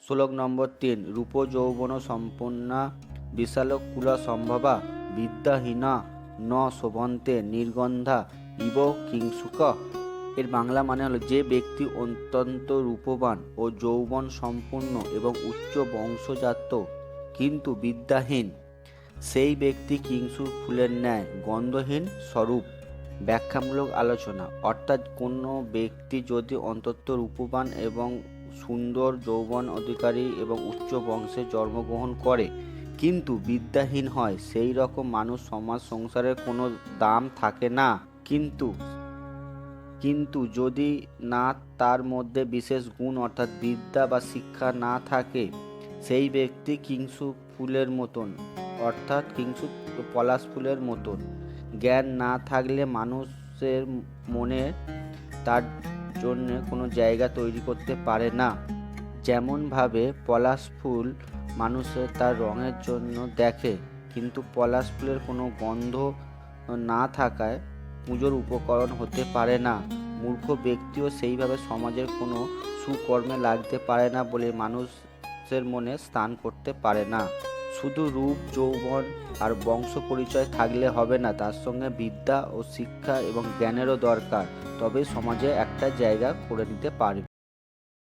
শ্লোক নম্বর ৩। রূপ যৌবন সম্পন্না বিশালকুল সম্ভবা বিদ্যাহীনা ন শোভন্তে নির্গন্ধা ইব কিংসুক। এর বাংলা মানে হলো, যে ব্যক্তি অত্যন্ত রূপবান ও যৌবন সম্পন্ন এবং উচ্চ বংশজাত কিন্তু বিদ্যাহীন, সেই ব্যক্তি কিংসুক ফুলের ন্যায় গন্ধহীন স্বরূপ। ব্যাখ্যামূলক আলোচনা, অর্থাৎ কোনো ব্যক্তি যদি অত্যন্ত রূপবান এবং সুন্দর যৌবন অধিকারী এবং উচ্চ বংশে জন্মগ্রহণ করে কিন্তু বিদ্যাহীন হয়, সেই রকম মানুষ সমাজ সংসারের কোনো দাম থাকে না। কিন্তু যদি না তার মধ্যে বিশেষ গুণ অর্থাৎ বিদ্যা বা শিক্ষা না থাকে, সেই ব্যক্তি কিংসুক ফুলের মতন অর্থাৎ কিংসুক পলাশ ফুলের মতন। জ্ঞান না থাকলে মানুষের মনে তার জন্য কোনো জায়গা তৈরি করতে পারে না। যেমনভাবে পলাশ ফুল মানুষের তার রঙের জন্য দেখে, কিন্তু পলাশ ফুলের কোনো গন্ধ না থাকায় পুজোর উপকরণ হতে পারে না। মূর্খ ব্যক্তিও সেইভাবে সমাজের কোনো সুকর্মে লাগতে পারে না বলে মানুষের মনে স্থান করতে পারে না। শুধু রূপ যৌবন আর বংশ পরিচয় থাকলে হবে না, তার সঙ্গে বিদ্যা ও শিক্ষা এবং জ্ঞানেরও দরকার, তবে সমাজে একটা জায়গা করে নিতে পারবে।